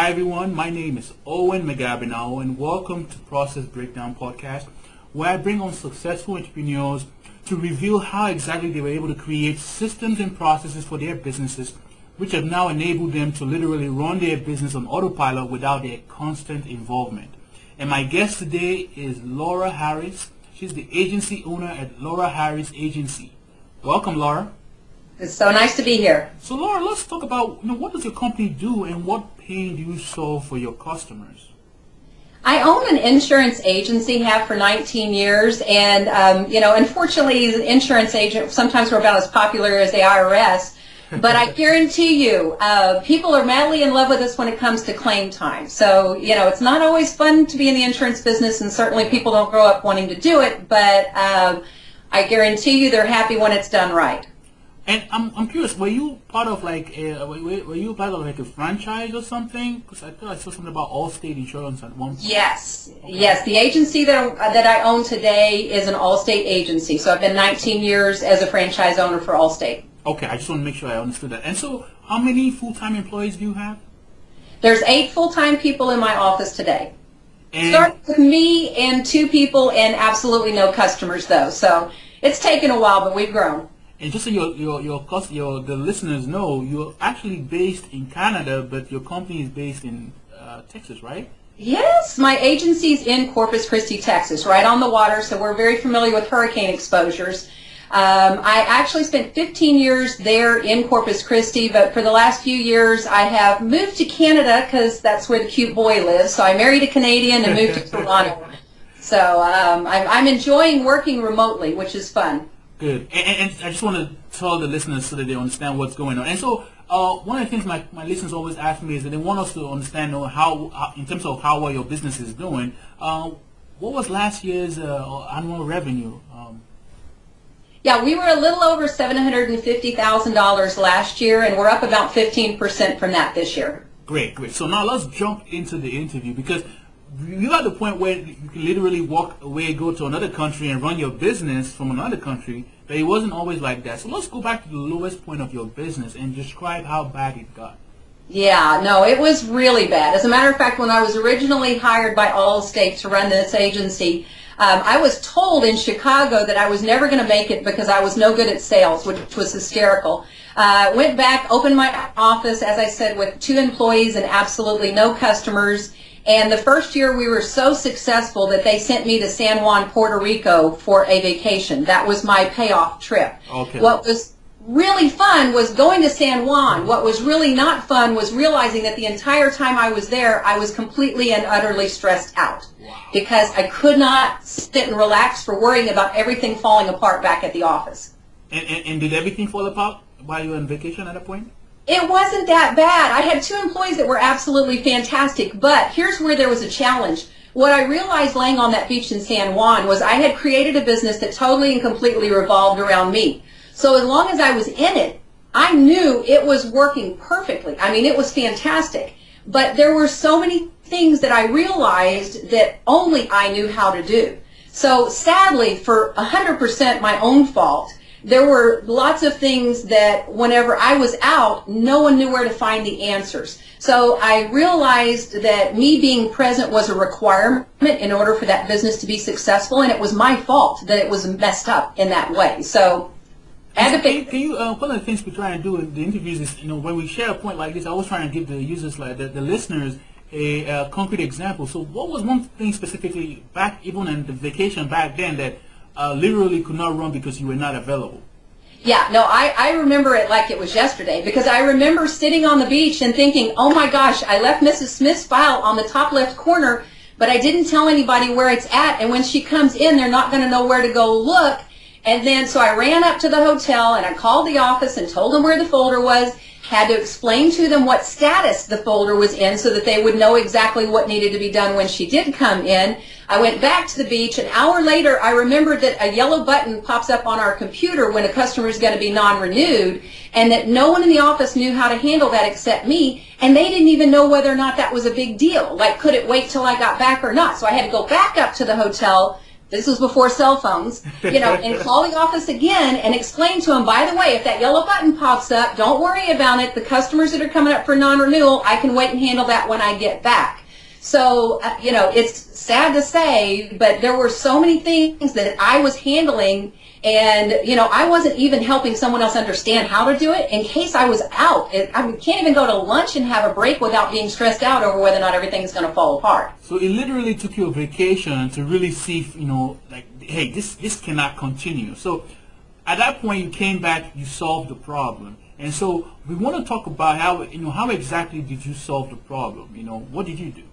Hi everyone, my name is Owen Megabinao and welcome to Process Breakdown Podcast, where I bring on successful entrepreneurs to reveal how exactly they were able to create systems and processes for their businesses, which have now enabled them to literally run their business on autopilot without their constant involvement. And my guest today is Laura Harris. She's the agency owner at Laura Harris Agency. Welcome, Laura. It's so nice to be here. So, Laura, let's talk about what does your company do and what pain do you solve for your customers? I own an insurance agency, have for 19 years, and unfortunately, as an insurance agent, sometimes we're about as popular as the IRS. But I guarantee you, people are madly in love with us when it comes to claim time. So, it's not always fun to be in the insurance business, and certainly people don't grow up wanting to do it. But I guarantee you, they're happy when it's done right. And I'm curious, were you part of a franchise or something? Because I thought I saw something about Allstate Insurance at one point. Yes, okay. Yes. The agency that I own today is an Allstate agency. So I've been 19 years as a franchise owner for Allstate. Okay, I just want to make sure I understood that. And so, how many full-time employees do you have? There's 8 full-time people in my office today. And Starting with me and 2 people and absolutely no customers, though. So it's taken a while, but we've grown. And just so the listeners know, you're actually based in Canada, but your company is based in Texas, right? Yes, my agency's in Corpus Christi, Texas, right on the water, so we're very familiar with hurricane exposures. I actually spent 15 years there in Corpus Christi, but for the last few years I have moved to Canada because that's where the cute boy lives. So I married a Canadian and moved to Toronto. So I'm enjoying working remotely, which is fun. Good. And I just want to tell the listeners so that they understand what's going on. And so one of the things my listeners always ask me is that they want us to understand how in terms of how well your business is doing, what was last year's annual revenue? Yeah, we were a little over $750,000 last year, and we're up about 15% from that this year. Great. So now let's jump into the interview, because you're at the point where you can literally walk away, go to another country and run your business from another country, but it wasn't always like that. So let's go back to the lowest point of your business and describe how bad it got. Yeah, no, it was really bad. As a matter of fact, when I was originally hired by Allstate to run this agency, I was told in Chicago that I was never going to make it because I was no good at sales, which was hysterical. Went back, opened my office, as I said, with 2 employees and absolutely no customers. And the first year we were so successful that they sent me to San Juan, Puerto Rico for a vacation. That was my payoff trip. Okay. What was really fun was going to San Juan. What was really not fun was realizing that the entire time I was there, I was completely and utterly stressed out. Wow. Because I could not sit and relax for worrying about everything falling apart back at the office. And did everything fall apart while you were on vacation at that point? It wasn't that bad. I had 2 employees that were absolutely fantastic, but here's where there was a challenge. What I realized laying on that beach in San Juan was I had created a business that totally and completely revolved around me. So as long as I was in it, I knew it was working perfectly. I mean, it was fantastic. But there were so many things that I realized that only I knew how to do. So sadly, for 100% my own fault, there were lots of things that whenever I was out, no one knew where to find the answers. So I realized that me being present was a requirement in order for that business to be successful, and it was my fault that it was messed up in that way. So I had to can you one of the things we try and do in the interviews is, when we share a point like this, I always try and give the users, like the listeners, a concrete example. So what was one thing specifically back, even in the vacation back then, that literally could not run because you were not available? Yeah, no, I remember it like it was yesterday, because I remember sitting on the beach and thinking, oh my gosh, I left Mrs. Smith's file on the top left corner, but I didn't tell anybody where it's at, and when she comes in, they're not going to know where to go look. And then, so I ran up to the hotel and I called the office and told them where the folder was, had to explain to them what status the folder was in so that they would know exactly what needed to be done when she did come in. I went back to the beach. An hour later, I remembered that a yellow button pops up on our computer when a customer is going to be non-renewed, and that no one in the office knew how to handle that except me, and they didn't even know whether or not that was a big deal. Like, could it wait till I got back or not? So I had to go back up to the hotel, this was before cell phones, and call the office again and explain to them, by the way, if that yellow button pops up, don't worry about it. The customers that are coming up for non-renewal, I can wait and handle that when I get back. So, it's sad to say, but there were so many things that I was handling, and, I wasn't even helping someone else understand how to do it in case I was out. I can't even go to lunch and have a break without being stressed out over whether or not everything's going to fall apart. So it literally took you a vacation to really see, like, hey, this cannot continue. So at that point, you came back, you solved the problem. And so we want to talk about how exactly did you solve the problem? What did you do?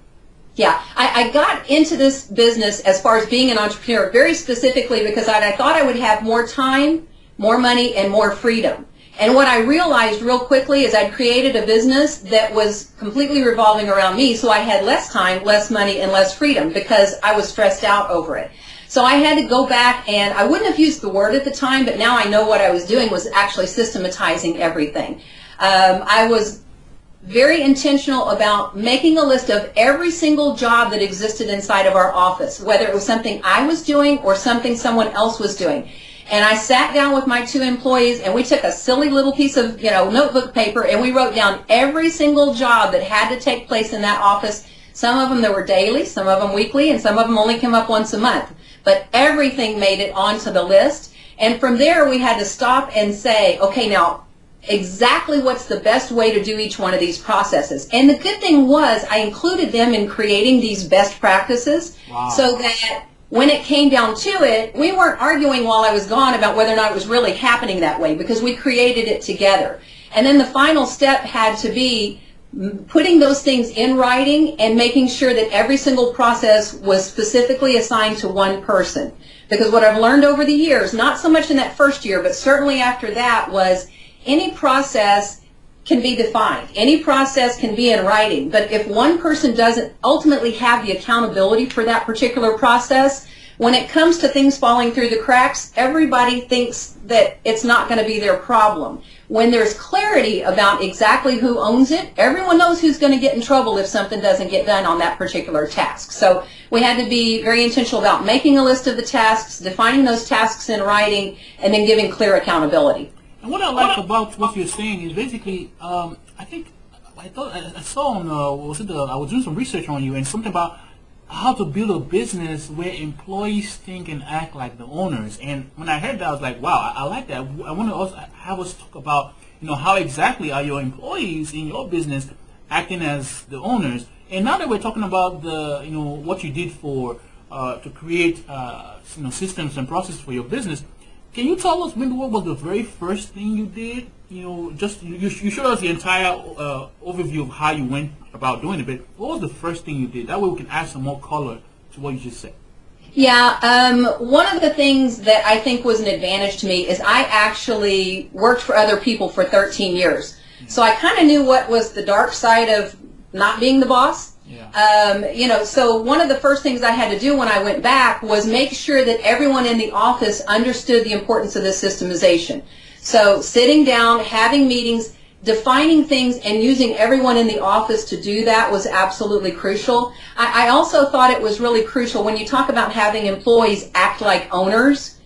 Yeah, I got into this business as far as being an entrepreneur very specifically because I thought I would have more time, more money, and more freedom. And what I realized real quickly is I'd created a business that was completely revolving around me, so I had less time, less money, and less freedom because I was stressed out over it. So I had to go back, and I wouldn't have used the word at the time, but now I know what I was doing was actually systematizing everything. I was very intentional about making a list of every single job that existed inside of our office, whether it was something I was doing or something someone else was doing. And I sat down with my 2 employees and we took a silly little piece of, notebook paper and we wrote down every single job that had to take place in that office. Some of them that were daily, some of them weekly, and some of them only came up once a month. But everything made it onto the list. And from there we had to stop and say, okay, now, exactly what's the best way to do each one of these processes. And the good thing was I included them in creating these best practices. Wow. So that when it came down to it, we weren't arguing while I was gone about whether or not it was really happening that way because we created it together. And then the final step had to be putting those things in writing and making sure that every single process was specifically assigned to one person. Because what I've learned over the years, not so much in that first year, but certainly after that, was any process can be defined. Any process can be in writing. But if one person doesn't ultimately have the accountability for that particular process, when it comes to things falling through the cracks, everybody thinks that it's not going to be their problem. When there's clarity about exactly who owns it, everyone knows who's going to get in trouble if something doesn't get done on that particular task. So we had to be very intentional about making a list of the tasks, defining those tasks in writing, and then giving clear accountability. And what I like about what you're saying is basically, I saw on, I was doing some research on you and something about how to build a business where employees think and act like the owners. And when I heard that, I was like, wow, I like that. I want to also have us talk about, how exactly are your employees in your business acting as the owners. And now that we're talking about the, what you did for, to create, systems and processes for your business, can you tell us maybe what was the very first thing you did? You showed us the entire overview of how you went about doing it, but what was the first thing you did? That way we can add some more color to what you just said. Yeah, one of the things that I think was an advantage to me is I actually worked for other people for 13 years. So I kind of knew what was the dark side of not being the boss. Yeah. So one of the first things I had to do when I went back was make sure that everyone in the office understood the importance of this systemization. So sitting down, having meetings, defining things, and using everyone in the office to do that was absolutely crucial. I also thought it was really crucial when you talk about having employees act like owners.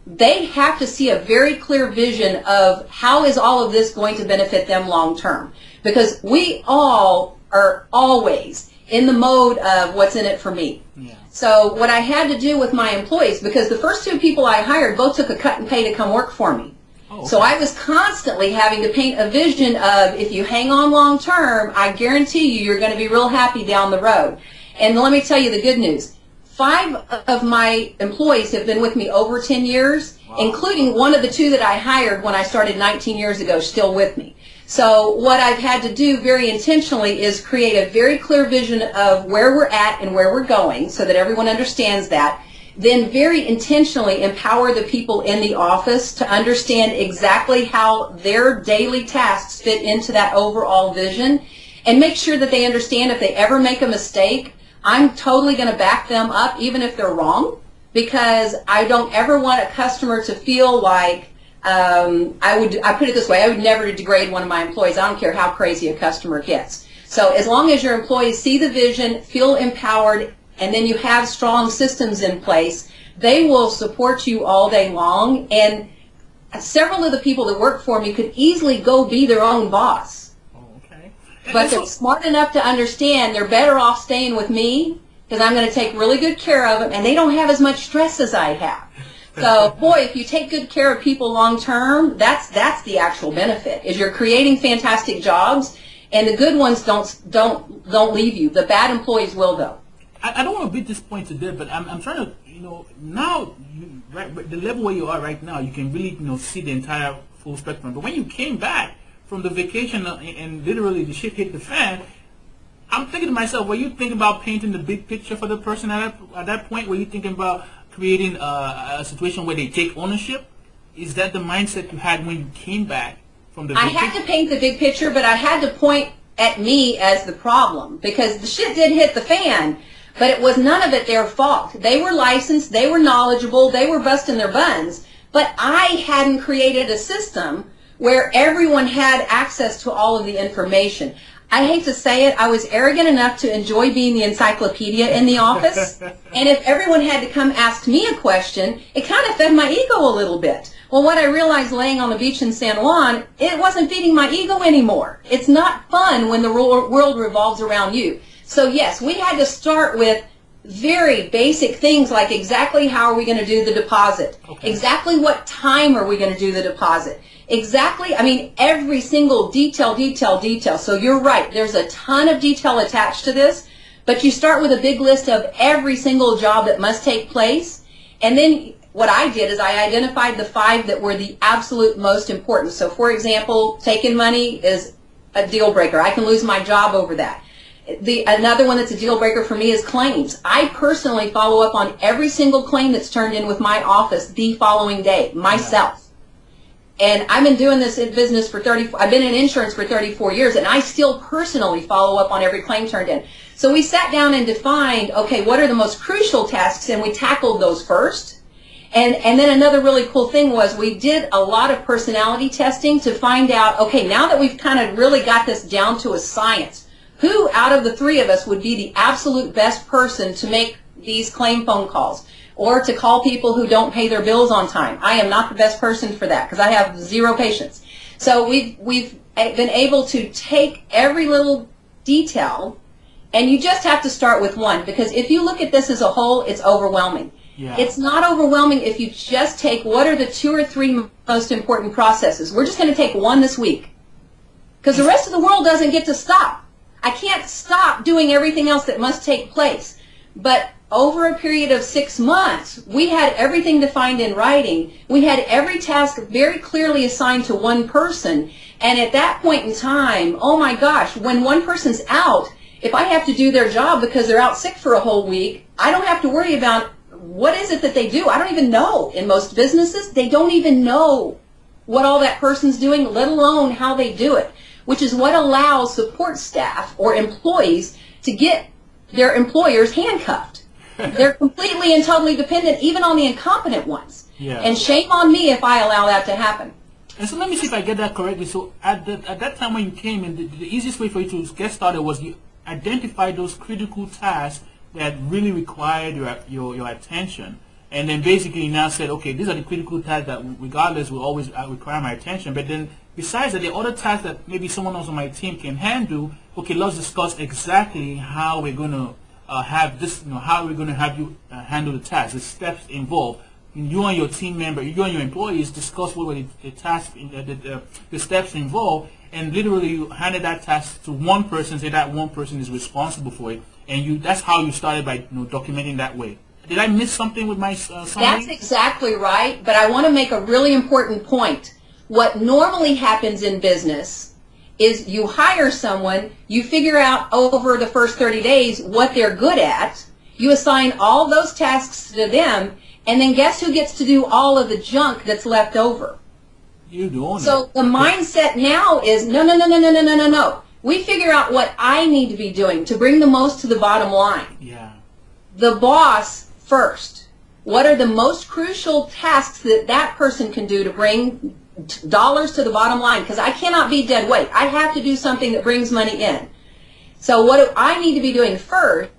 They have to see a very clear vision of how is all of this going to benefit them long term. Because we all are always in the mode of what's in it for me. Yeah. So what I had to do with my employees, because the first 2 people I hired both took a cut and pay to come work for me. Oh, okay. So I was constantly having to paint a vision of if you hang on long term, I guarantee you're going to be real happy down the road. And let me tell you the good news. 5 of my employees have been with me over 10 years, wow, including one of the 2 that I hired when I started 19 years ago, still with me. So what I've had to do very intentionally is create a very clear vision of where we're at and where we're going so that everyone understands that. Then very intentionally empower the people in the office to understand exactly how their daily tasks fit into that overall vision, and make sure that they understand if they ever make a mistake, I'm totally going to back them up even if they're wrong, because I don't ever want a customer to feel like I put it this way, I would never degrade one of my employees. I don't care how crazy a customer gets. So as long as your employees see the vision, feel empowered, and then you have strong systems in place, They will support you all day long, and several of the people that work for me could easily go be their own boss. Oh, okay. But they're smart enough to understand they're better off staying with me because I'm going to take really good care of them, and they don't have as much stress as I have. So, boy, if you take good care of people long term, that's the actual benefit. Is you're creating fantastic jobs, and the good ones don't leave you. The bad employees will, though. I don't want to beat this point to death, but I'm trying to, now the level where you are right now, you can really see the entire full spectrum. But when you came back from the vacation and literally the shit hit the fan, I'm thinking to myself, were you thinking about painting the big picture for the person at that point? Were you thinking about creating a situation where they take ownership? Is that the mindset you had when you came back from the vacation? I had to paint the big picture, but I had to point at me as the problem because the shit did hit the fan, but it was none of it their fault. They were licensed, they were knowledgeable, they were busting their buns, but I hadn't created a system where everyone had access to all of the information. I hate to say it, I was arrogant enough to enjoy being the encyclopedia in the office, and if everyone had to come ask me a question, it kind of fed my ego a little bit. Well, what I realized laying on the beach in San Juan, it wasn't feeding my ego anymore. It's not fun when the world revolves around you. So yes, we had to start with very basic things like exactly how are we going to do the deposit? Okay. Exactly what time are we going to do the deposit? Exactly, I mean, every single detail. So you're right, there's a ton of detail attached to this, but you start with a big list of every single job that must take place, and then what I did is I identified the 5 that were the absolute most important. So for example, taking money is a deal breaker. I can lose my job over that. Another one that's a deal breaker for me is claims. I personally follow up on every single claim that's turned in with my office the following day, myself. And I've been doing this in business for I've been in insurance for 34 years, and I still personally follow up on every claim turned in. So we sat down and defined, okay, what are the most crucial tasks, and we tackled those first. And then another really cool thing was we did a lot of personality testing to find out, okay, now that we've kind of really got this down to a science, who out of the 3 of us would be the absolute best person to make these claim phone calls or to call people who don't pay their bills on time? I am not the best person for that because I have 0 patience. So we've been able to take every little detail, and you just have to start with one, because if you look at this as a whole, it's overwhelming. Yeah. It's not overwhelming if you just take what are the 2 or 3 most important processes. We're just going to take one this week because the rest of the world doesn't get to stop. I can't stop doing everything else that must take place. But over a period of 6 months, we had everything defined in writing. We had every task very clearly assigned to one person. And at that point in time, oh my gosh, when one person's out, if I have to do their job because they're out sick for a whole week, I don't have to worry about what is it that they do. I don't even know. In most businesses, they don't even know what all that person's doing, let alone how they do it, which is what allows support staff or employees to get their employers handcuffed. They're completely and totally dependent, even on the incompetent ones. Yeah. And shame on me if I allow that to happen. And so let me see if I get that correctly. So at that time when you came in, the easiest way for you to get started was you identified those critical tasks that really required your attention. And then basically you now said, okay, these are the critical tasks that regardless will always require my attention. But then besides that, there are other tasks that maybe someone else on my team can handle. Okay, let's discuss exactly how we're going to have this, how we're going to have you handle the tasks, the steps involved. You and your team member, you and your employees discuss what were the tasks, the steps involved, and literally you handed that task to one person, say that one person is responsible for it, and that's how you started by documenting that way. Did I miss something with my summary? That's exactly right, but I want to make a really important point. What normally happens in business is you hire someone, you figure out over the first 30 days what they're good at, you assign all those tasks to them, and then guess who gets to do all of the junk that's left over? You doing So the mindset now is, no. We figure out what I need to be doing to bring the most to the bottom line. Yeah. The boss first. What are the most crucial tasks that that person can do to bring dollars to the bottom line? Because I cannot be dead weight. I have to do something that brings money in. So what do I need to be doing first?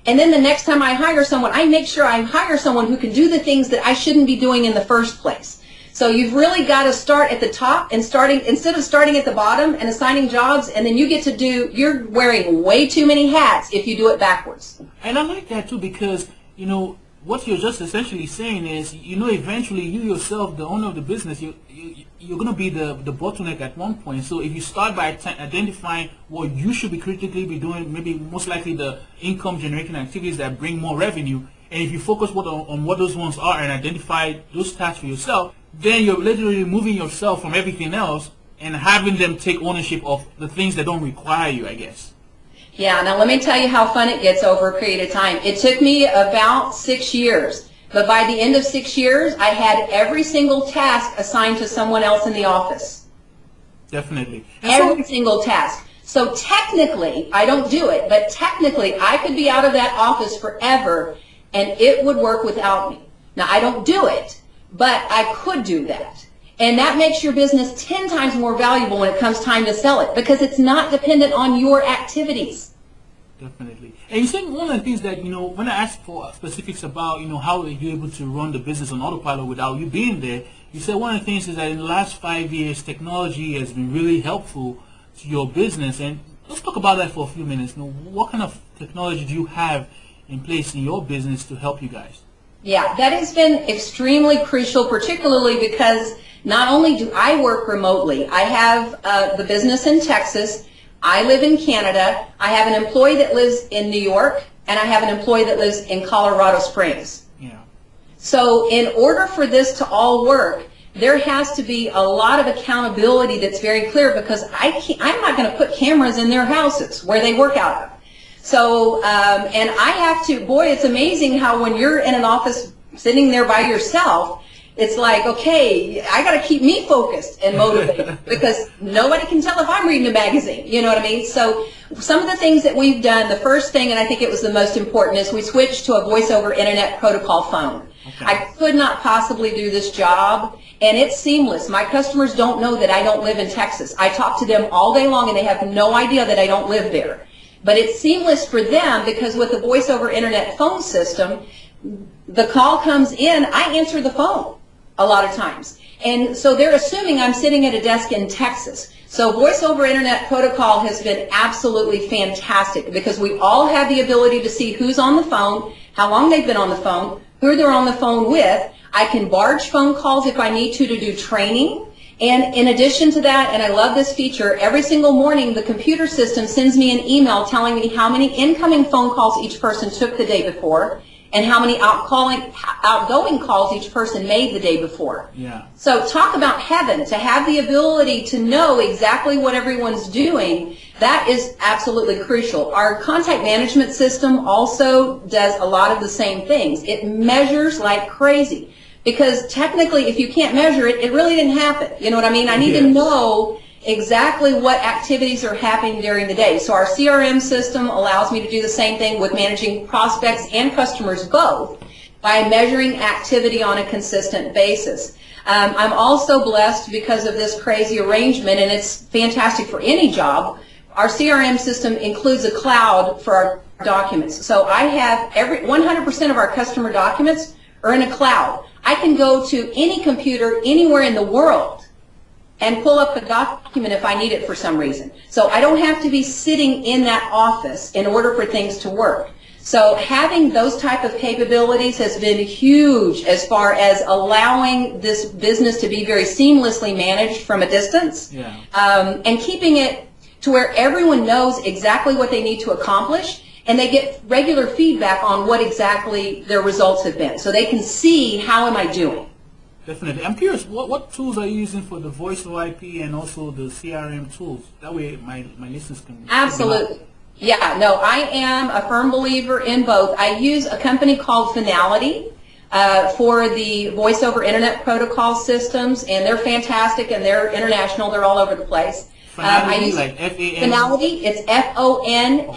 And then the next time I hire someone, I make sure I hire someone who can do the things that I shouldn't be doing in the first place. So you've really got to start at the top and instead of starting at the bottom and assigning jobs, and then you're wearing way too many hats if you do it backwards. And I like that too, because, what you're just essentially saying is, eventually you yourself, the owner of the business, you're going to be the bottleneck at one point. So if you start by identifying what you should critically be doing, maybe most likely the income generating activities that bring more revenue, and if you focus on what those ones are and identify those tasks for yourself, then you're literally removing yourself from everything else and having them take ownership of the things that don't require you, I guess. Yeah, now let me tell you how fun it gets over a period of time. It took me about 6 years, but by the end of 6 years, I had every single task assigned to someone else in the office. Definitely. Every single task. So technically, I don't do it, but technically, I could be out of that office forever, and it would work without me. Now, I don't do it, but I could do that. And that makes your business 10 times more valuable when it comes time to sell it, because it's not dependent on your activities. Definitely. And you said one of the things that, when I asked for specifics about, how are you able to run the business on autopilot without you being there, you said one of the things is that in the last 5 years, technology has been really helpful to your business. And let's talk about that for a few minutes. What kind of technology do you have in place in your business to help you guys? Yeah, that has been extremely crucial, particularly because not only do I work remotely, I have the business in Texas, I live in Canada, I have an employee that lives in New York, and I have an employee that lives in Colorado Springs. Yeah. So in order for this to all work, there has to be a lot of accountability that's very clear, because I'm not going to put cameras in their houses where they work out of. So, and I have to, boy, it's amazing how when you're in an office sitting there by yourself, it's like, okay, I got to keep me focused and motivated because nobody can tell if I'm reading a magazine. You know what I mean? So some of the things that we've done, the first thing, and I think it was the most important, is we switched to a voice over internet protocol phone. Okay. I could not possibly do this job, and it's seamless. My customers don't know that I don't live in Texas. I talk to them all day long, and they have no idea that I don't live there. But it's seamless for them because with the voice over internet phone system, the call comes in, I answer the phone a lot of times. And so they're assuming I'm sitting at a desk in Texas. So voice over internet protocol has been absolutely fantastic because we all have the ability to see who's on the phone, how long they've been on the phone, who they're on the phone with. I can barge phone calls if I need to do training. And in addition to that, and I love this feature, every single morning the computer system sends me an email telling me how many incoming phone calls each person took the day before and how many outgoing calls each person made the day before. Yeah. So talk about heaven, to have the ability to know exactly what everyone's doing, that is absolutely crucial. Our contact management system also does a lot of the same things. It measures like crazy. Because technically, if you can't measure it, it really didn't happen. You know what I mean? I need to know exactly what activities are happening during the day. So our CRM system allows me to do the same thing with managing prospects and customers both by measuring activity on a consistent basis. I'm also blessed because of this crazy arrangement, and it's fantastic for any job. Our CRM system includes a cloud for our documents. So I have 100% of our customer documents are in a cloud. I can go to any computer anywhere in the world and pull up a document if I need it for some reason. So I don't have to be sitting in that office in order for things to work. So having those type of capabilities has been huge as far as allowing this business to be very seamlessly managed from a distance. Yeah. And keeping it to where everyone knows exactly what they need to accomplish, and they get regular feedback on what exactly their results have been. So they can see, how am I doing? Definitely. I'm curious, what tools are you using for the voice over IP and also the CRM tools? That way my listeners can... Absolutely. Yeah, no, I am a firm believer in both. I use a company called Finality for the voice over internet protocol systems, and they're fantastic, and they're international. They're all over the place. Finality, like F-A-N? Finality, it's F-O-N-A-L-I-T-Y.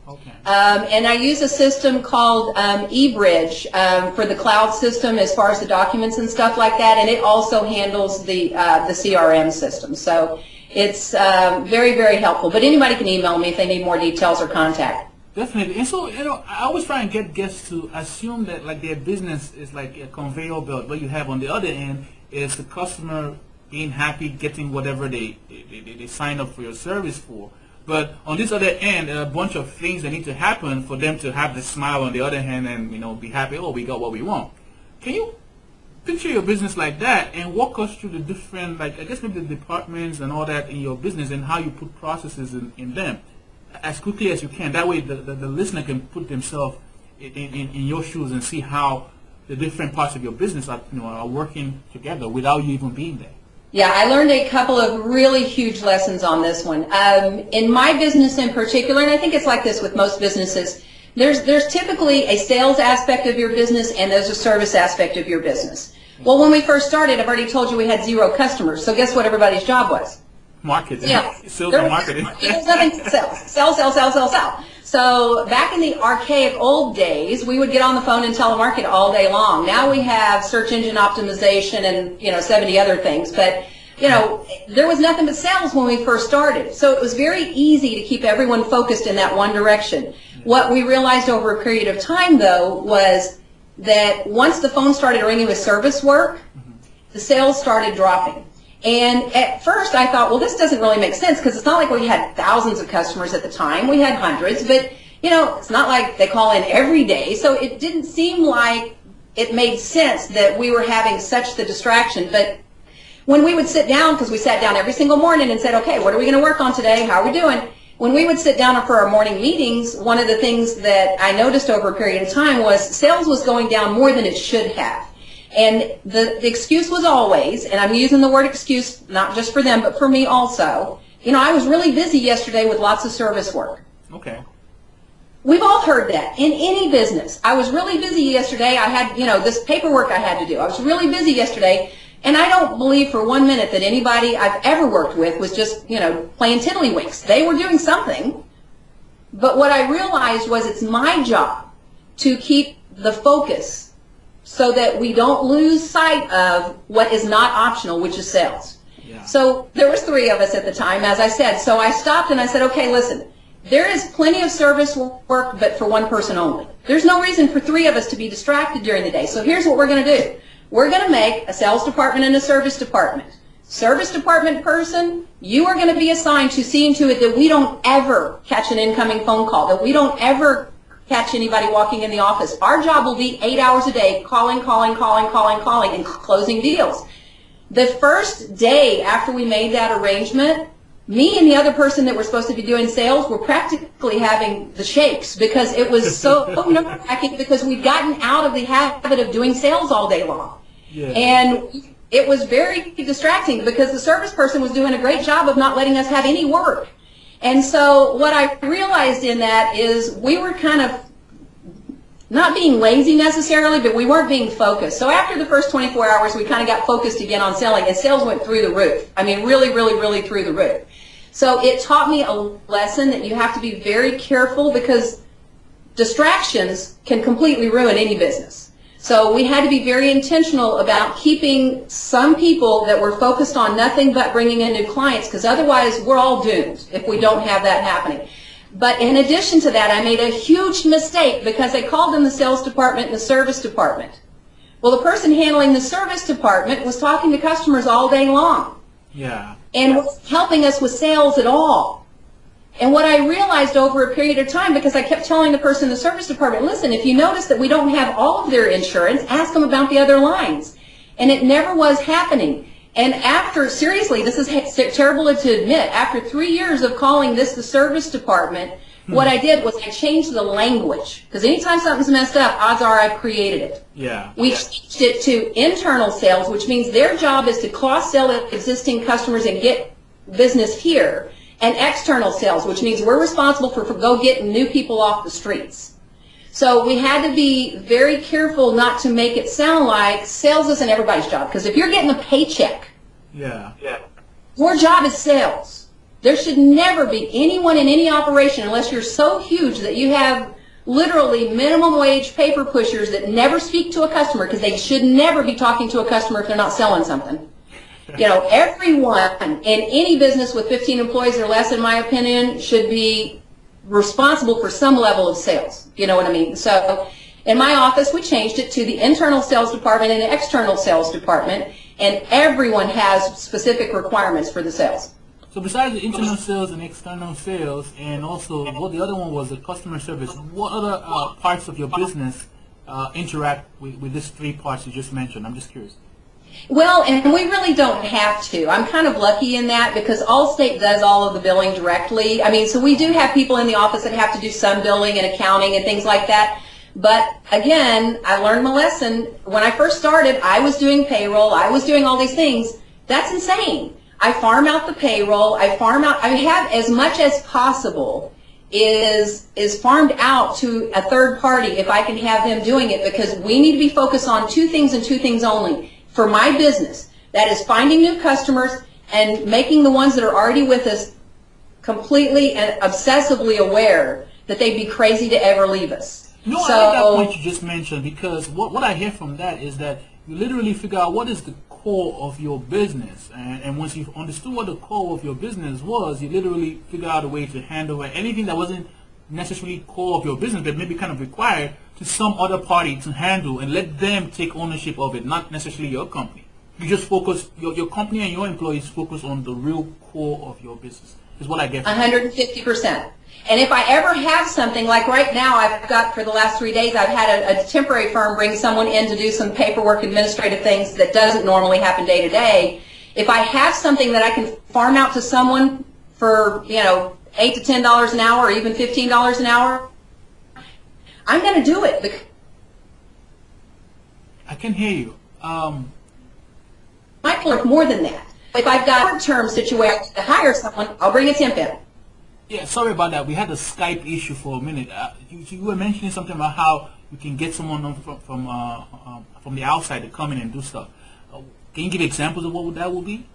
Okay. And I use a system called eBridge for the cloud system as far as the documents and stuff like that, and it also handles the CRM system. So it's very, very helpful. But anybody can email me if they need more details or contact. Definitely. And so, I always try and get guests to assume that like their business is like a conveyor belt. What you have on the other end is the customer being happy, getting whatever they sign up for your service for. But on this other end, there are a bunch of things that need to happen for them to have the smile on the other hand and, be happy, oh, we got what we want. Can you picture your business like that and walk us through the different, like, I guess maybe the departments and all that in your business and how you put processes in them as quickly as you can. That way the listener can put themselves in your shoes and see how the different parts of your business are working together without you even being there. Yeah, I learned a couple of really huge lessons on this one. In my business in particular, and I think it's like this with most businesses, there's typically a sales aspect of your business and there's a service aspect of your business. Well, when we first started, I've already told you we had 0 customers. So guess what everybody's job was? Marketing. Yeah. Sales and marketing. There's nothing to sell. Sell, sell, sell, sell, sell. So back in the archaic old days, we would get on the phone and telemarket all day long. Now we have search engine optimization and 70 other things. But there was nothing but sales when we first started. So it was very easy to keep everyone focused in that one direction. What we realized over a period of time, though, was that once the phone started ringing with service work, the sales started dropping. And at first I thought, well, this doesn't really make sense because it's not like we had thousands of customers at the time. We had hundreds, but it's not like they call in every day. So it didn't seem like it made sense that we were having such the distraction. But when we would sit down, because we sat down every single morning and said, okay, what are we going to work on today? How are we doing? When we would sit down for our morning meetings, one of the things that I noticed over a period of time was sales was going down more than it should have. And the excuse was always, and I'm using the word excuse not just for them, but for me also, I was really busy yesterday with lots of service work. Okay. We've all heard that in any business. I was really busy yesterday. I had, this paperwork I had to do. I was really busy yesterday. And I don't believe for 1 minute that anybody I've ever worked with was just, playing tiddlywinks. They were doing something. But what I realized was it's my job to keep the focus so that we don't lose sight of what is not optional, which is sales. Yeah. So there was 3 of us at the time, as I said. So I stopped and I said, okay, listen, there is plenty of service work, but for one person only. There's no reason for 3 of us to be distracted during the day. So here's what we're going to do. We're going to make a sales department and a service department. Service department person, you are going to be assigned to seeing to it that we don't ever catch an incoming phone call, that we don't ever catch anybody walking in the office. Our job will be 8 hours a day, calling, and closing deals. The first day after we made that arrangement, me and the other person that were supposed to be doing sales were practically having the shakes because it was so nerve-wracking because we'd gotten out of the habit of doing sales all day long. Yeah. And it was very distracting because the service person was doing a great job of not letting us have any work. And so what I realized in that is we were kind of not being lazy necessarily, but we weren't being focused. So after the first 24 hours, we kind of got focused again on selling, and sales went through the roof. I mean, really, really, really through the roof. So it taught me a lesson that you have to be very careful because distractions can completely ruin any business. So we had to be very intentional about keeping some people that were focused on nothing but bringing in new clients, because otherwise we're all doomed if we don't have that happening. But in addition to that, I made a huge mistake because I called in the sales department and the service department. Well, the person handling the service department was talking to customers all day long. Yeah. And wasn't helping us with sales at all. And what I realized over a period of time, because I kept telling the person in the service department, listen, if you notice that we don't have all of their insurance, ask them about the other lines. And it never was happening. And after, seriously, this is terrible to admit, after 3 years of calling this the service department, what I did was I changed the language. Because anytime something's messed up, odds are I've created it. Yeah. We changed it to internal sales, which means their job is to cross-sell existing customers and get business here. And external sales, which means we're responsible for go getting new people off the streets. So we had to be very careful not to make it sound like sales isn't everybody's job. Because if you're getting a paycheck, your job is sales. There should never be anyone in any operation, unless you're so huge that you have literally minimum wage paper pushers that never speak to a customer, because they should never be talking to a customer if they're not selling something. You know, everyone in any business with 15 employees or less, in my opinion, should be responsible for some level of sales. You know what I mean? So in my office, we changed it to the internal sales department and the external sales department, and everyone has specific requirements for the sales. So besides the internal sales and external sales, and also what the other one was, the customer service, what other parts of your business interact with these three parts you just mentioned? I'm just curious. Well, and we really don't have to. I'm kind of lucky in that because Allstate does all of the billing directly. I mean, so we do have people in the office that have to do some billing and accounting and things like that. But again, I learned my lesson. When I first started, I was doing payroll. I was doing all these things. That's insane. I farm out the payroll. I have as much as possible is farmed out to a third party if I can have them doing it, because we need to be focused on two things and two things only. For my business, that is finding new customers and making the ones that are already with us completely and obsessively aware that they'd be crazy to ever leave us. No, I like that point you just mentioned, because what I hear from that is that you literally figure out what is the core of your business, and once you've understood what the core of your business was, you literally figure out a way to hand over anything that wasn't necessarily core of your business but maybe kind of required to some other party to handle, and let them take ownership of it, not necessarily your company. You just focus, your company and your employees focus on the real core of your business, is what I get. 150%. And if I ever have something, like right now, I've got, for the last 3 days, I've had a temporary firm bring someone in to do some paperwork, administrative things that doesn't normally happen day to day. If I have something that I can farm out to someone for, $8 to $10 an hour, or even $15 an hour, I'm going to do it. I can hear you. Might work more than that. If I've got a short-term situation to hire someone, I'll bring a temp in. Yeah, sorry about that. We had a Skype issue for a minute. You were mentioning something about how you can get someone from the outside to come in and do stuff. Can you give examples of what that would be?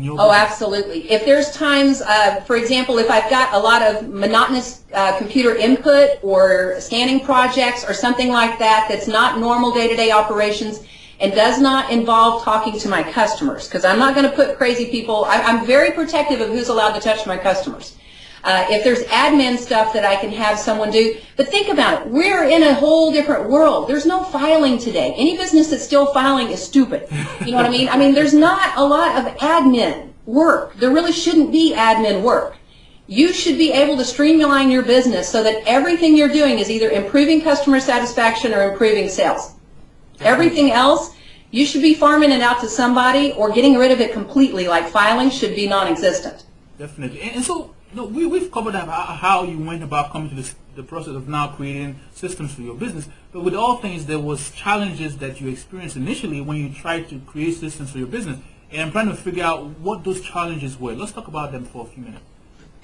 Oh, absolutely. If there's times, for example, if I've got a lot of monotonous computer input or scanning projects or something like that that's not normal day-to-day operations and does not involve talking to my customers, because I'm not going to put crazy people, I'm very protective of who's allowed to touch my customers. If there's admin stuff that I can have someone do, but think about it, we're in a whole different world. There's no filing today. Any business that's still filing is stupid. You know what I mean? I mean, there's not a lot of admin work. There really shouldn't be admin work. You should be able to streamline your business so that everything you're doing is either improving customer satisfaction or improving sales. Everything else, you should be farming it out to somebody or getting rid of it completely, like filing should be non-existent. Definitely. And so, we've covered how you went about coming to the process of now creating systems for your business. But with all things, there was challenges that you experienced initially when you tried to create systems for your business. And I'm trying to figure out what those challenges were. Let's talk about them for a few minutes.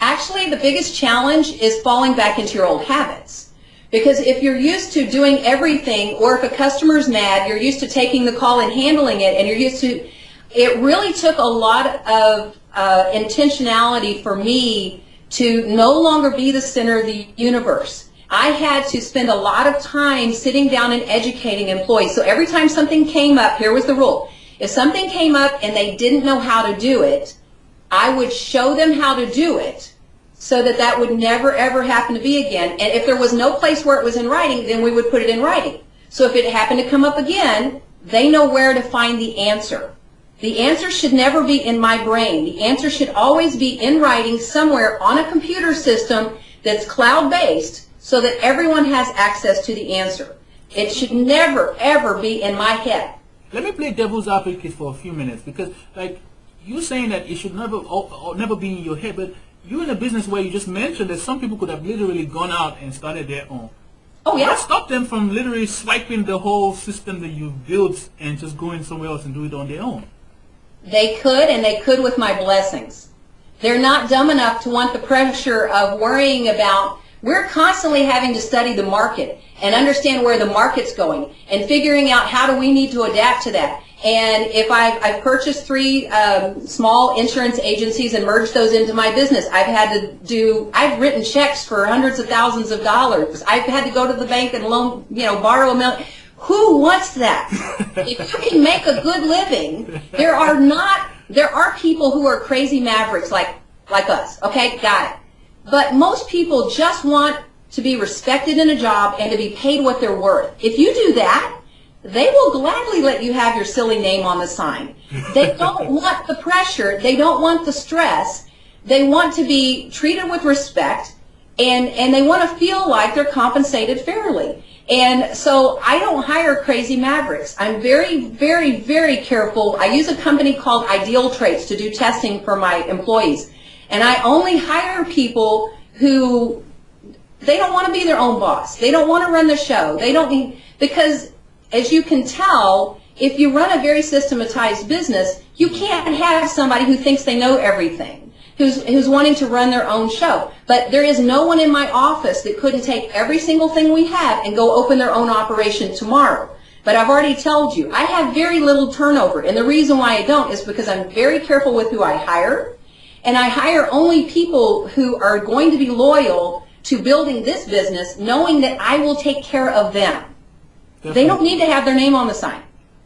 Actually, the biggest challenge is falling back into your old habits. Because if you're used to doing everything, or if a customer's mad, you're used to taking the call and handling it, and you're used to, it really took a lot of intentionality for me to no longer be the center of the universe. I had to spend a lot of time sitting down and educating employees. So every time something came up, here was the rule. If something came up and they didn't know how to do it, I would show them how to do it so that that would never ever happen to be again. And if there was no place where it was in writing, then we would put it in writing. So if it happened to come up again, they know where to find the answer. The answer should never be in my brain. The answer should always be in writing somewhere on a computer system that's cloud-based so that everyone has access to the answer. It should never, ever be in my head. Let me play devil's advocate for a few minutes, because like you're saying that it should never be in your head, but you're in a business where you just mentioned that some people could have literally gone out and started their own. Oh, yeah. What stopped them from literally swiping the whole system that you've built and just going somewhere else and do it on their own? They could, and they could with my blessings. They're not dumb enough to want the pressure of worrying about, we're constantly having to study the market and understand where the market's going and figuring out how do we need to adapt to that. And if I've purchased 3 small insurance agencies and merged those into my business, I've written checks for hundreds of thousands of dollars. I've had to go to the bank and borrow $1 million. Who wants that? If you can make a good living, there are people who are crazy mavericks like us. Okay, got it. but most people just want to be respected in a job and to be paid what they're worth. If you do that, they will gladly let you have your silly name on the sign. They don't want the pressure. They don't want the stress. They want to be treated with respect, and they want to feel like they're compensated fairly. And so I don't hire crazy mavericks. I'm very, very, very careful. I use a company called Ideal Traits to do testing for my employees. And I only hire people who, they don't want to be their own boss. They don't want to run the show. They don't need, because as you can tell, if you run a very systematized business, you can't have somebody who thinks they know everything, who's wanting to run their own show. But there is no one in my office that couldn't take every single thing we have and go open their own operation tomorrow. But I've already told you, I have very little turnover. And the reason why I don't is because I'm very careful with who I hire. And I hire only people who are going to be loyal to building this business, knowing that I will take care of them. Definitely. They don't need to have their name on the sign.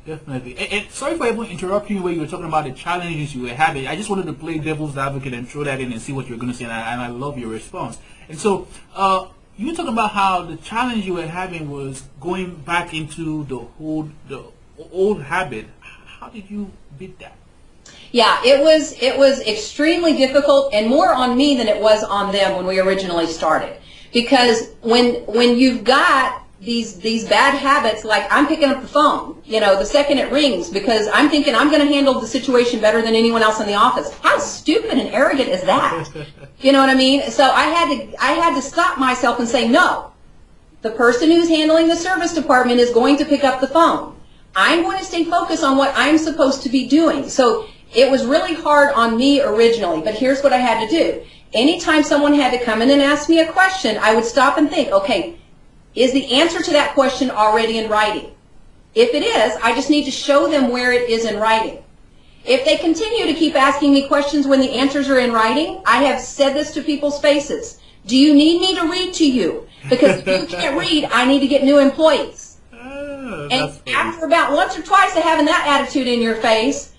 Definitely. And sorry for interrupting you where you were talking about the challenges you were having. I just wanted to play devil's advocate and throw that in and see what you're going to say, and I love your response. And so you were talking about how the challenge you were having was going back into the old habit. How did you beat that? Yeah, it was extremely difficult, and more on me than it was on them when we originally started. Because when you've got these bad habits, like I'm picking up the phone, the second it rings, because I'm thinking I'm going to handle the situation better than anyone else in the office. How stupid and arrogant is that? You know what I mean? So I had to stop myself and say, no, the person who's handling the service department is going to pick up the phone. I'm going to stay focused on what I'm supposed to be doing. So it was really hard on me originally, but here's what I had to do. Anytime someone had to come in and ask me a question, I would stop and think, okay, is the answer to that question already in writing? If it is, I just need to show them where it is in writing. If they continue to keep asking me questions when the answers are in writing, I have said this to people's faces. Do you need me to read to you? Because if you can't read, I need to get new employees. And after about once or twice of having that attitude in your face,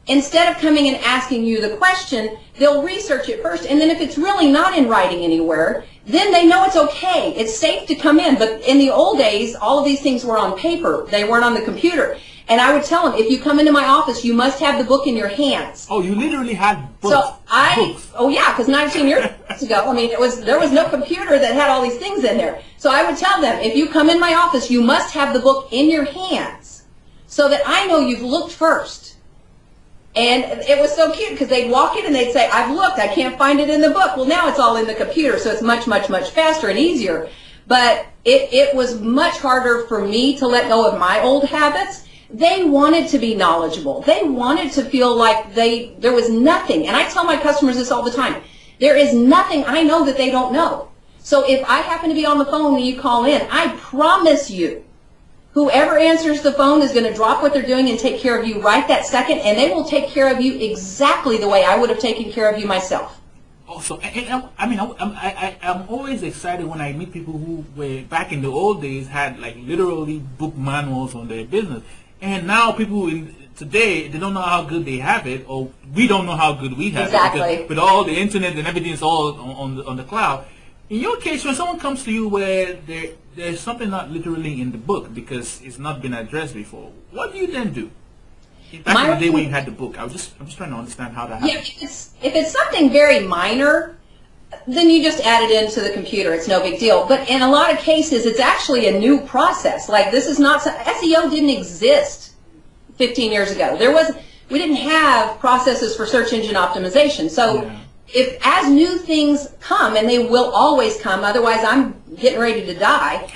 instead of coming and asking you the question, they'll research it first, and then if it's really not in writing anywhere, then they know it's okay. It's safe to come in. But in the old days, all of these things were on paper. They weren't on the computer. And I would tell them, if you come into my office, you must have the book in your hands. Oh, you literally had books. So oh yeah, because 19 years ago, there was no computer that had all these things in there. So I would tell them, if you come in my office, you must have the book in your hands so that I know you've looked first. And it was so cute because they'd walk in and they'd say, I've looked, I can't find it in the book. Well, now it's all in the computer, so it's much, much, much faster and easier. But it was much harder for me to let go of my old habits. They wanted to be knowledgeable. They wanted to feel like there was nothing. And I tell my customers this all the time. There is nothing I know that they don't know. So if I happen to be on the phone when you call in, I promise you, whoever answers the phone is going to drop what they're doing and take care of you right that second, and they will take care of you exactly the way I would have taken care of you myself. Also, I'm always excited when I meet people who were back in the old days had like literally book manuals on their business, and now people today they don't know how good they have it, or we don't know how good we have it. Because with all the internet and everything is all on the cloud. In your case, when someone comes to you where there's something not literally in the book because it's not been addressed before, what do you then do? Back in the day when you had the book, I'm just trying to understand how that happens. Yeah, if it's something very minor, then you just add it into the computer. It's no big deal. But in a lot of cases, it's actually a new process. Like this is not SEO didn't exist 15 years ago. We didn't have processes for search engine optimization. So. Yeah. If as new things come, and they will always come, otherwise I'm getting ready to die,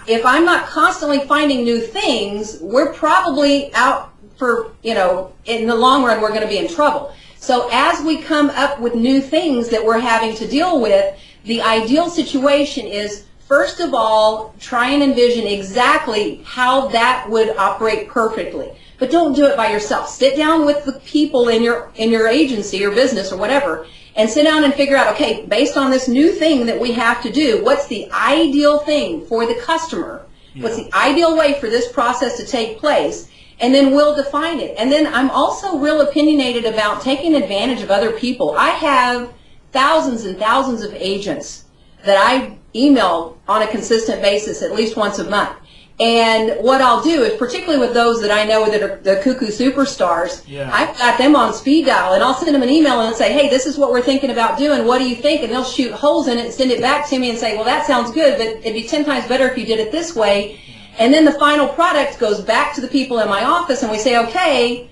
if I'm not constantly finding new things, we're probably out for, in the long run, we're going to be in trouble. So as we come up with new things that we're having to deal with, the ideal situation is, first of all, try and envision exactly how that would operate perfectly. But don't do it by yourself. Sit down with the people in your agency or business or whatever, and sit down and figure out, okay, based on this new thing that we have to do, what's the ideal thing for the customer? Yeah. What's the ideal way for this process to take place? And then we'll define it. And then I'm also real opinionated about taking advantage of other people. I have thousands and thousands of agents that I email on a consistent basis at least once a month. And what I'll do is, particularly with those that I know that are the cuckoo superstars, I've got them on speed dial, and I'll send them an email and say, hey, this is what we're thinking about doing. What do you think? And they'll shoot holes in it and send it back to me and say, well, that sounds good, but it'd be 10 times better if you did it this way. And then the final product goes back to the people in my office, and we say, okay,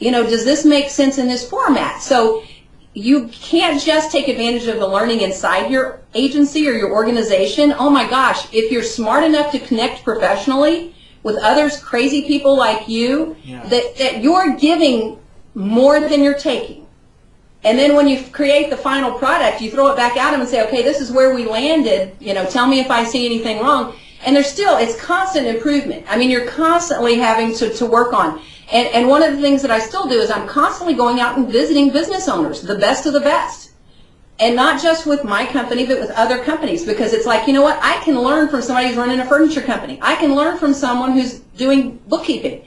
does this make sense in this format? So you can't just take advantage of the learning inside your agency or your organization. Oh my gosh, if you're smart enough to connect professionally with others, crazy people like you, that you're giving more than you're taking. And then when you create the final product, you throw it back at them and say, okay, this is where we landed. Tell me if I see anything wrong. And it's constant improvement. I mean, you're constantly having to work on. And one of the things that I still do is I'm constantly going out and visiting business owners, the best of the best. And not just with my company, but with other companies. Because it's like, you know what? I can learn from somebody who's running a furniture company. I can learn from someone who's doing bookkeeping.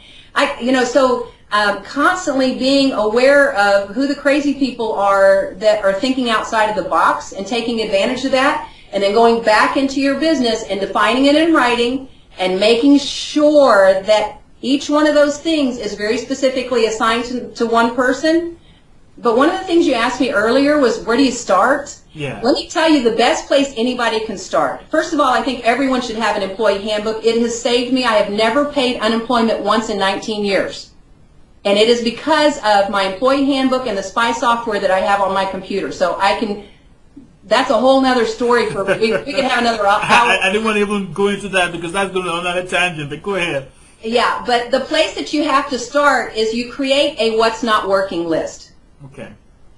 Constantly being aware of who the crazy people are that are thinking outside of the box and taking advantage of that. And then going back into your business and defining it in writing and making sure that each one of those things is very specifically assigned to one person. But one of the things you asked me earlier was, where do you start? Yeah. Let me tell you the best place anybody can start. First of all, I think everyone should have an employee handbook. It has saved me. I have never paid unemployment once in 19 years. And it is because of my employee handbook and the spy software that I have on my computer. So that's a whole nother story for, we can have another hour. I didn't want to even go into that because that's going on another tangent, but go ahead. Yeah, but the place that you have to start is you create a what's not working list. Okay.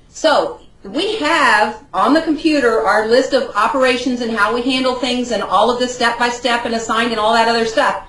So we have on the computer our list of operations and how we handle things and all of this step by step and assigned and all that other stuff.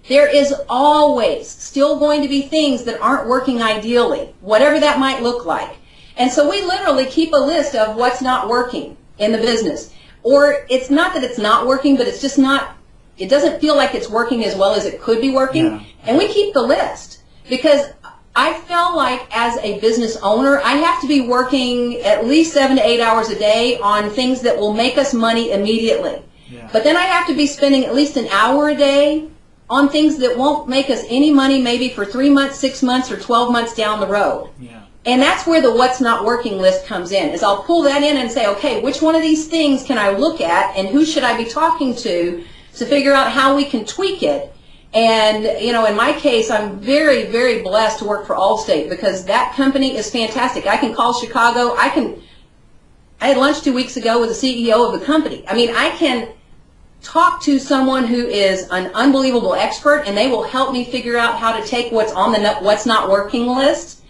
There is always still going to be things that aren't working ideally, whatever that might look like. And so we literally keep a list of what's not working in the business. Or it's not that it's not working, but it's just not, it doesn't feel like it's working as well as it could be working. Yeah. And we keep the list because I feel like as a business owner, I have to be working at least 7 to 8 hours a day on things that will make us money immediately. Yeah. But then I have to be spending at least an hour a day on things that won't make us any money maybe for 3 months, 6 months, or 12 months down the road. Yeah. And that's where the what's not working list comes in, is I'll pull that in and say, okay, which one of these things can I look at and who should I be talking to figure out how we can tweak it. And, in my case, I'm very, very blessed to work for Allstate because that company is fantastic. I can call Chicago. I had lunch 2 weeks ago with the CEO of the company. I mean, I can talk to someone who is an unbelievable expert, and they will help me figure out how to take what's on the what's not working list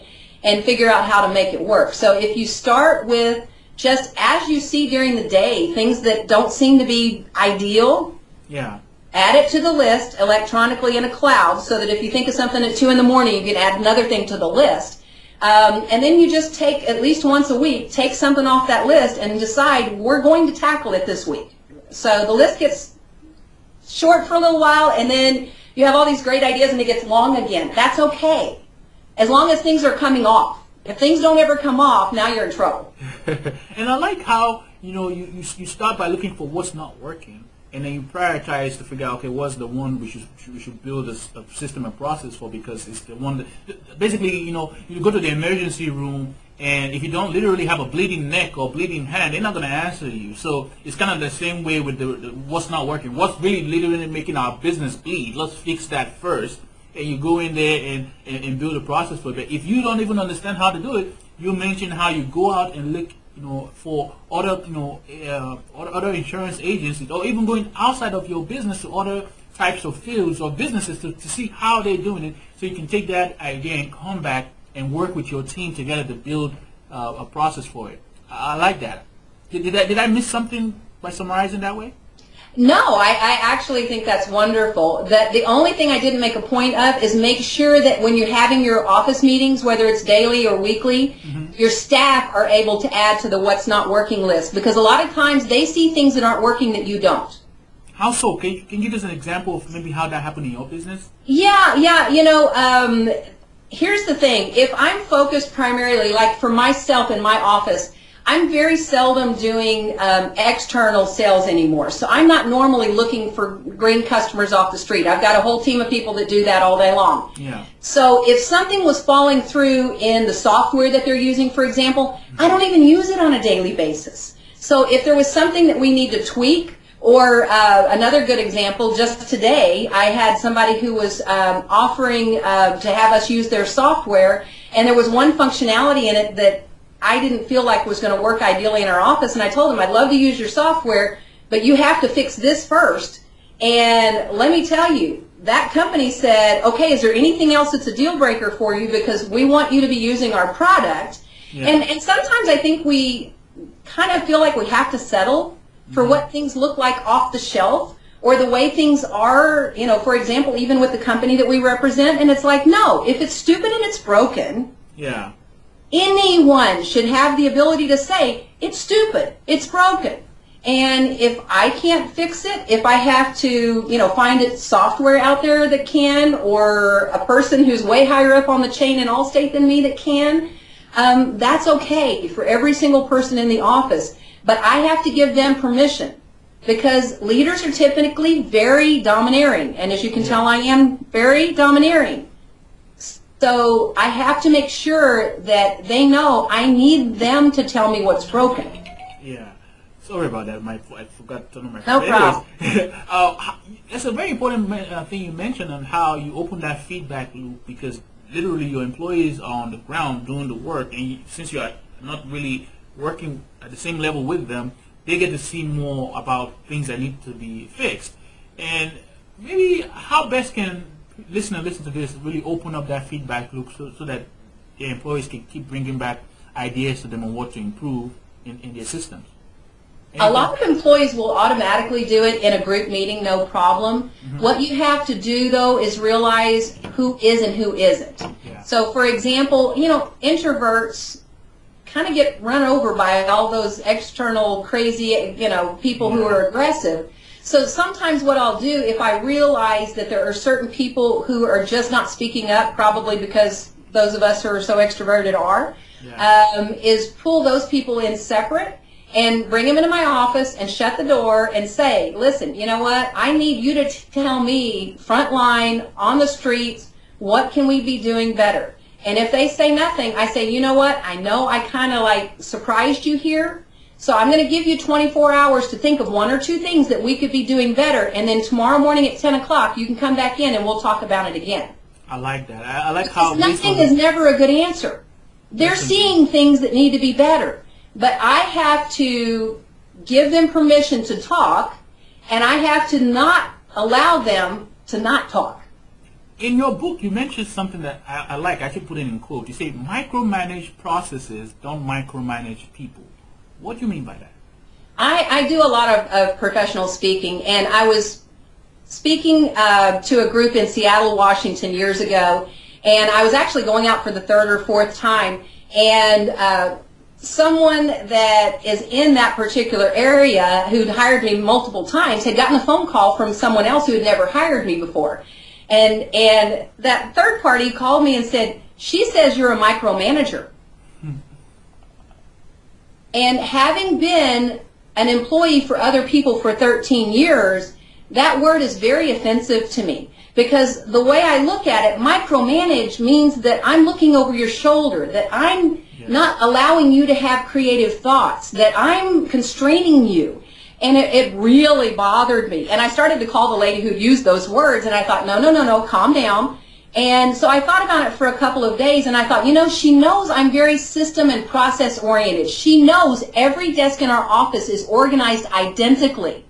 and figure out how to make it work. So if you start with just as you see during the day, things that don't seem to be ideal, yeah, add it to the list electronically in a cloud so that if you think of something at 2 in the morning, you can add another thing to the list. And then you just take, at least once a week, take something off that list and decide, we're going to tackle it this week. So the list gets short for a little while, and then you have all these great ideas and it gets long again. That's okay, as long as things are coming off. If things don't ever come off, now you're in trouble. And I like how, you start by looking for what's not working, and then you prioritize to figure out, okay, what's the one we should build a system and process for, because it's the one that, basically, you go to the emergency room, and if you don't literally have a bleeding neck or bleeding hand, they're not going to answer you. So it's kind of the same way with the what's not working. What's really literally making our business bleed? Let's fix that first. And you go in there and build a process for it. But if you don't even understand how to do it, you mentioned how you go out and look, for other, other insurance agencies, or even going outside of your business to other types of fields or businesses to see how they're doing it, so you can take that idea and come back and work with your team together to build a process for it. I like that. Did I miss something by summarizing that way? No, I actually think that's wonderful. That the only thing I didn't make a point of is make sure that when you're having your office meetings, whether it's daily or weekly, your staff are able to add to the what's not working list, because a lot of times they see things that aren't working that you don't. How so? Can you give us an example of maybe how that happened in your business? Yeah. Here's the thing. If I'm focused primarily, like for myself in my office, I'm very seldom doing external sales anymore. So I'm not normally looking for green customers off the street. I've got a whole team of people that do that all day long. Yeah. So if something was falling through in the software that they're using, for example, I don't even use it on a daily basis. So if there was something that we need to tweak, or another good example, just today, I had somebody who was offering to have us use their software, and there was one functionality in it that I didn't feel like was going to work ideally in our office, and I told him, I'd love to use your software, but you have to fix this first. And let me tell you, that company said, okay, is there anything else that's a deal breaker for you, because we want you to be using our product. Yeah. And sometimes I think we kind of feel like we have to settle for what things look like off the shelf, or the way things are, you know, for example, even with the company that we represent, and it's like, no, if it's stupid and it's broken, yeah, anyone should have the ability to say, it's stupid, it's broken. And if I can't fix it, if I have to, you know, find it software out there that can, or a person who's way higher up on the chain in Allstate than me that can, that's okay for every single person in the office. But I have to give them permission, because leaders are typically very domineering. And as you can tell, I am very domineering. So I have to make sure that they know I need them to tell me what's broken. Yeah. Sorry about that, I forgot to turn on my phone. No problem. It's a very important thing you mentioned, on how you open that feedback loop, because literally your employees are on the ground doing the work, and since you are not really working at the same level with them, they get to see more about things that need to be fixed. And maybe how best can listener listen to this really open up that feedback loop, so that the employees can keep bringing back ideas to them on what to improve in their systems? A lot of employees will automatically do it in a group meeting, no problem. What you have to do, though, is realize who is and who isn't. Yeah. So, for example, you know, introverts kind of get run over by all those external crazy, you know, people who are aggressive. So sometimes what I'll do, if I realize that there are certain people who are just not speaking up, probably because those of us who are so extroverted are, is pull those people in separate and bring them into my office and shut the door and say, listen, you know what, I need you to tell me, front line, on the streets, what can we be doing better? And if they say nothing, I say, you know what, I know I kind of like surprised you here, so I'm going to give you 24 hours to think of one or two things that we could be doing better, and then tomorrow morning at 10 o'clock you can come back in and we'll talk about it again. I like that. I like how nothing is never a good answer. They're seeing things that need to be better. But I have to give them permission to talk, and I have to not allow them to not talk. In your book, you mentioned something that I like. I should put it in quote. You say, micromanage processes, don't micromanage people. What do you mean by that? I do a lot of professional speaking, and I was speaking to a group in Seattle, Washington years ago, and I was actually going out for the third or fourth time, and someone that is in that particular area who'd hired me multiple times had gotten a phone call from someone else who had never hired me before. And that third party called me and said, she says you're a micromanager. And having been an employee for other people for 13 years, that word is very offensive to me. Because the way I look at it, micromanage means that I'm looking over your shoulder, that I'm not allowing you to have creative thoughts, that I'm constraining you. And it really bothered me. And I started to call the lady who used those words, and I thought, no, calm down. And so I thought about it for a couple of days, and I thought, you know, she knows I'm very system and process oriented. She knows every desk in our office is organized identically.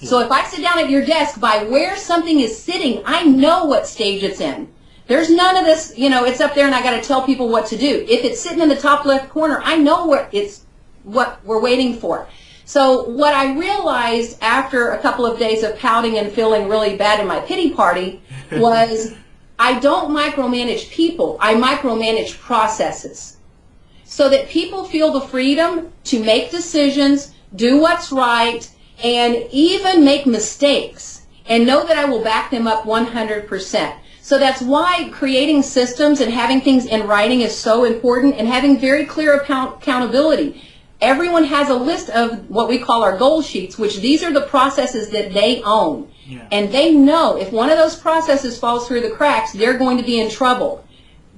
So if I sit down at your desk, by where something is sitting, I know what stage it's in. There's none of this, you know, it's up there and I got to tell people what to do. If it's sitting in the top left corner, I know what we're waiting for. So what I realized after a couple of days of pouting and feeling really bad in my pity party was I don't micromanage people, I micromanage processes. So that people feel the freedom to make decisions, do what's right, and even make mistakes, and know that I will back them up 100%. So that's why creating systems and having things in writing is so important, and having very clear accountability. everyone has a list of what we call our goal sheets, which these are the processes that they own. Yeah. And they know if one of those processes falls through the cracks, they're going to be in trouble.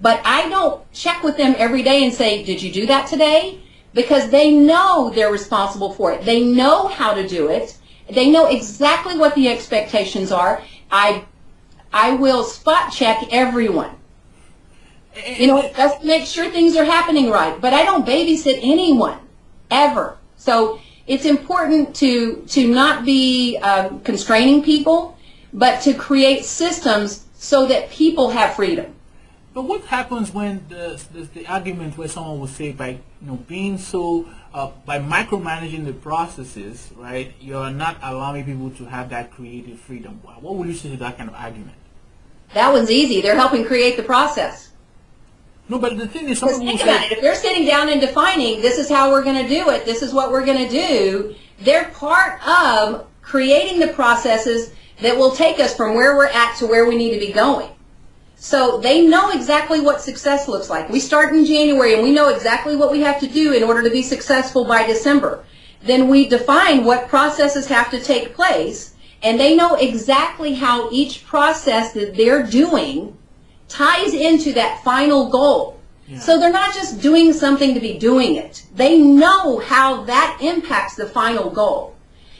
But I don't check with them every day and say, did you do that today? Because they know they're responsible for it. They know how to do it. They know exactly what the expectations are. I will spot check everyone. Just to make sure things are happening right. But I don't babysit anyone, ever. So it's important to not be constraining people, but to create systems so that people have freedom. But what happens when the argument where someone will say by being so by micromanaging the processes, right? You're not allowing people to have that creative freedom. What would you say to that kind of argument? That one's easy. They're helping create the process. No, but the thing is, some people think about it. If they're sitting down and defining, this is how we're going to do it, this is what we're going to do, they're part of creating the processes that will take us from where we're at to where we need to be going. So they know exactly what success looks like. We start in January and we know exactly what we have to do in order to be successful by December. Then we define what processes have to take place, and they know exactly how each process that they're doing ties into that final goal. Yeah. So they're not just doing something to be doing it. They know how that impacts the final goal.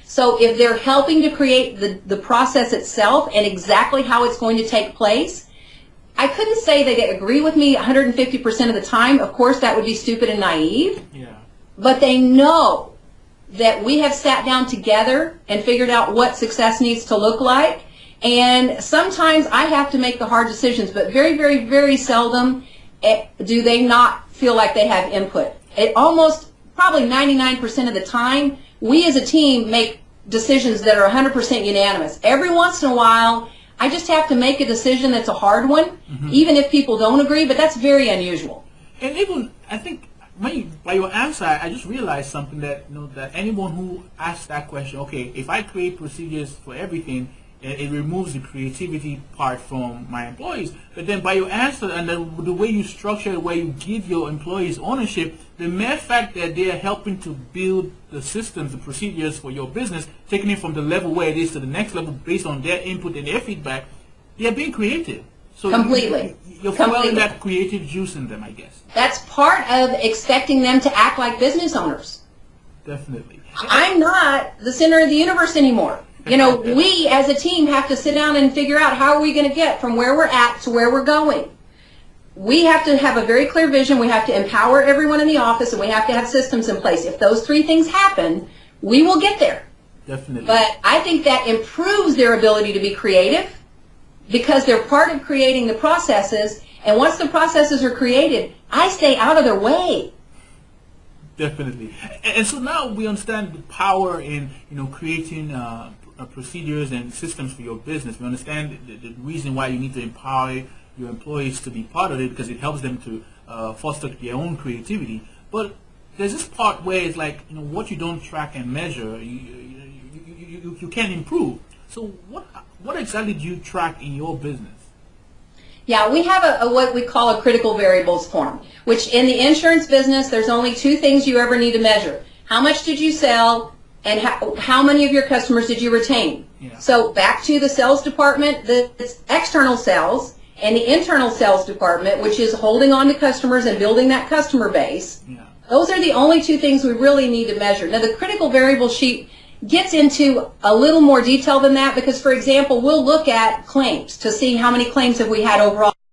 So if they're helping to create the process itself and exactly how it's going to take place, I couldn't say they agree with me 150% of the time. Of course, that would be stupid and naive. Yeah. But they know that we have sat down together and figured out what success needs to look like. And sometimes I have to make the hard decisions, but very, very, very seldom do they not feel like they have input. It almost, probably 99% of the time, we as a team make decisions that are 100% unanimous. Every once in a while, I just have to make a decision that's a hard one, even if people don't agree, but that's very unusual. And even, I think, by your answer, I just realized something that, that anyone who asks that question, okay, if I create procedures for everything, it removes the creativity part from my employees. But then by your answer and the way you structure it, where you give your employees ownership, the mere fact that they are helping to build the systems, the procedures for your business, taking it from the level where it is to the next level based on their input and their feedback, they are being creative. So completely. You're fueling that creative juice in them, I guess. That's part of expecting them to act like business owners. Definitely. I'm not the center of the universe anymore. We as a team have to sit down and figure out how are we going to get from where we're at to where we're going. We have to have a very clear vision. We have to empower everyone in the office, and we have to have systems in place. If those three things happen, we will get there. Definitely. But I think that improves their ability to be creative because they're part of creating the processes. And once the processes are created, I stay out of their way. Definitely. And so now we understand the power in creating procedures and systems for your business. We understand the reason why you need to empower your employees to be part of it, because it helps them to foster their own creativity. But there's this part where it's like, what you don't track and measure, you can improve. So what exactly do you track in your business? Yeah, we have a what we call a critical variables form, which in the insurance business, there's only two things you ever need to measure. How much did you sell, and how many of your customers did you retain? Yeah. So back to the sales department, the external sales, and the internal sales department, which is holding on to customers and building that customer base. Yeah. Those are the only two things we really need to measure. Now, the critical variable sheet gets into a little more detail than that because, for example, we'll look at claims to see how many claims have we had overall.